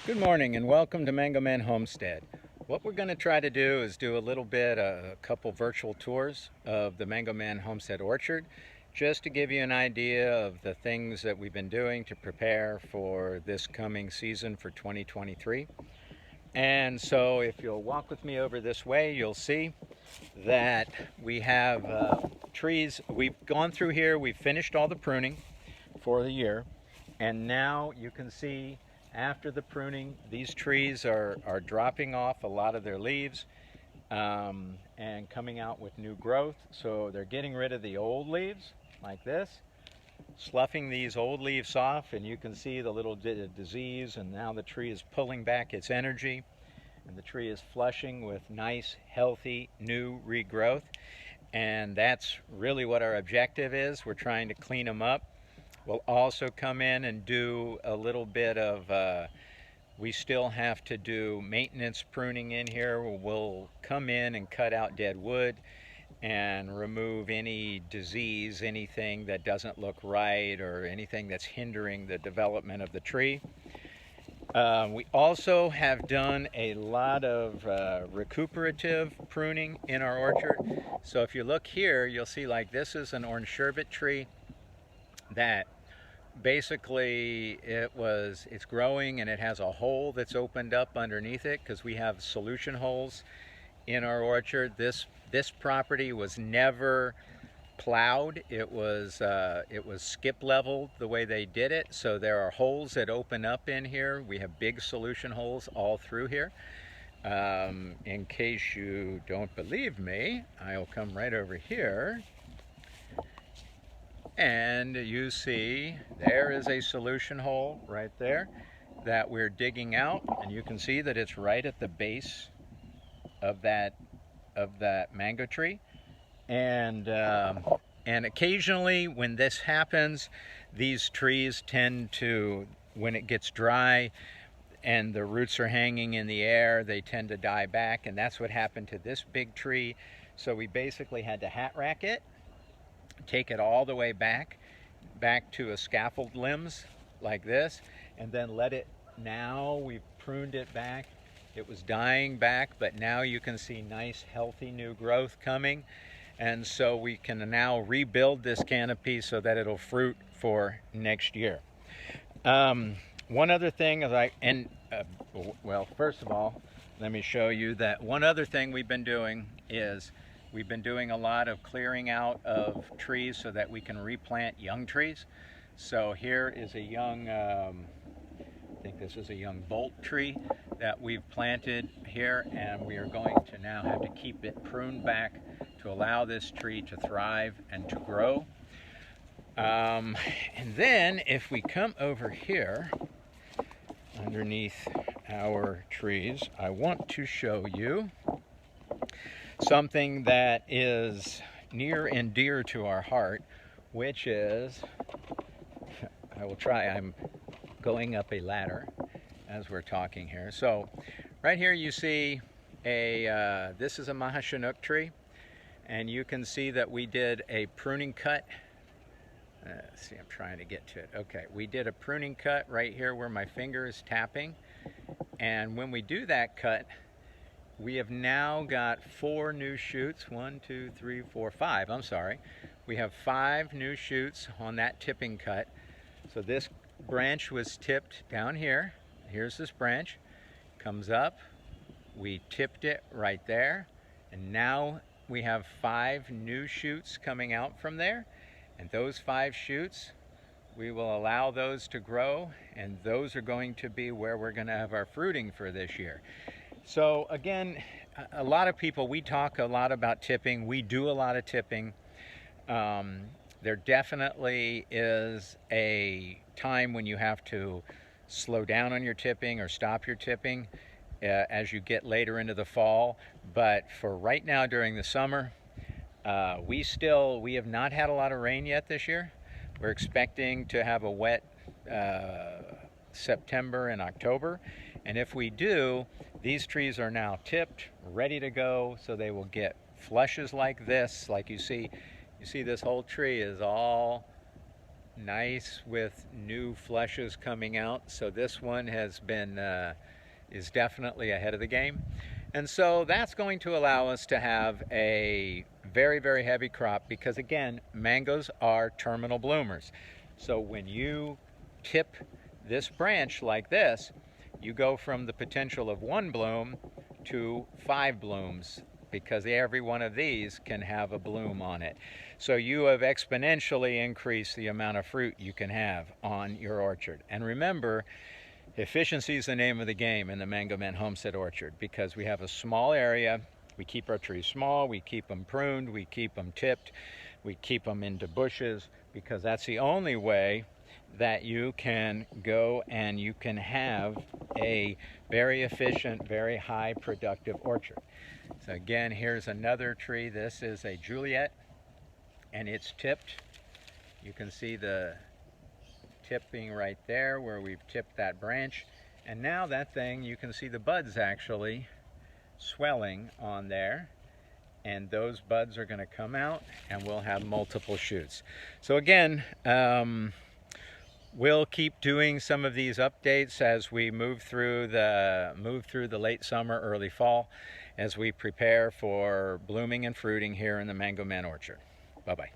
Good morning and welcome to Mango Man Homestead. What we're going to try to do is do a couple virtual tours of the Mango Man Homestead orchard, just to give you an idea of the things that we've been doing to prepare for this coming season for 2023. And so if you'll walk with me over this way, you'll see that we have trees. We've gone through here, we've finished all the pruning for the year, and now you can see after the pruning, these trees are dropping off a lot of their leaves and coming out with new growth. So they're getting rid of the old leaves like this, sloughing these old leaves off, and you can see the little disease, and now the tree is pulling back its energy, and the tree is flushing with nice, healthy, new regrowth. And that's really what our objective is. We're trying to clean them up. We'll also come in and do a little bit of, we still have to do maintenance pruning in here. We'll come in and cut out dead wood and remove any disease, anything that doesn't look right, or anything that's hindering the development of the tree. We also have done a lot of recuperative pruning in our orchard. So if you look here, you'll see like this is an orange sherbet tree that basically it's growing, and it has a hole that's opened up underneath it because we have solution holes in our orchard. This property was never plowed. It was skip leveled the way they did it, so there are holes that open up in here. We have big solution holes all through here. In case you don't believe me, I'll come right over here. And you see there is a solution hole right there that we're digging out, and you can see that it's right at the base of that mango tree. And occasionally when this happens, these trees tend to, when it gets dry and the roots are hanging in the air, they tend to die back, and that's what happened to this big tree. So we basically had to hat rack it, take it all the way back to a scaffold limbs like this, and then let it, now we've pruned it back. It was dying back, but now you can see nice healthy new growth coming, and so we can now rebuild this canopy so that it'll fruit for next year. One other thing is well, first of all, let me show you that one other thing we've been doing is we've been doing a lot of clearing out of trees so that we can replant young trees. So here is a young, I think this is a young bolt tree that we've planted here, and we are going to now have to keep it pruned back to allow this tree to thrive and to grow. And then if we come over here underneath our trees, I want to show you something that is near and dear to our heart, which is, I'm going up a ladder as we're talking here. So right here you see this is a Maha Chinook tree, and you can see that we did a pruning cut. Let's see, I'm trying to get to it. Okay, we did a pruning cut right here where my finger is tapping, and when we do that cut, we have now got 4 new shoots. 1, 2, 3, 4, 5. I'm sorry. We have 5 new shoots on that tipping cut. So this branch was tipped down here. Here's this branch. Comes up. We tipped it right there. And now we have 5 new shoots coming out from there. And those 5 shoots, we will allow those to grow. And those are going to be where we're going to have our fruiting for this year. So again, a lot of people, we talk a lot about tipping. We do a lot of tipping. There definitely is a time when you have to slow down on your tipping or stop your tipping as you get later into the fall. But for right now during the summer, we have not had a lot of rain yet this year. We're expecting to have a wet September and October. And if we do, these trees are now tipped, ready to go, so they will get flushes like this. Like you see this whole tree is all nice with new fleshes coming out. So this one has been is definitely ahead of the game. And so that's going to allow us to have a very, very heavy crop because, again, mangoes are terminal bloomers. So when you tip this branch like this, you go from the potential of 1 bloom to 5 blooms because every one of these can have a bloom on it. So you have exponentially increased the amount of fruit you can have on your orchard. And remember, efficiency is the name of the game in the Mango Man Homestead orchard because we have a small area. We keep our trees small, we keep them pruned, we keep them tipped, we keep them into bushes because that's the only way that you can go and you can have a very efficient, very high productive orchard. So again, here's another tree. This is a Juliet and it's tipped. You can see the tipping right there where we've tipped that branch, and now that thing, you can see the buds actually swelling on there, and those buds are going to come out and we'll have multiple shoots. So again, we'll keep doing some of these updates as we move through the late summer, early fall, as we prepare for blooming and fruiting here in the Mango Man orchard. Bye-bye.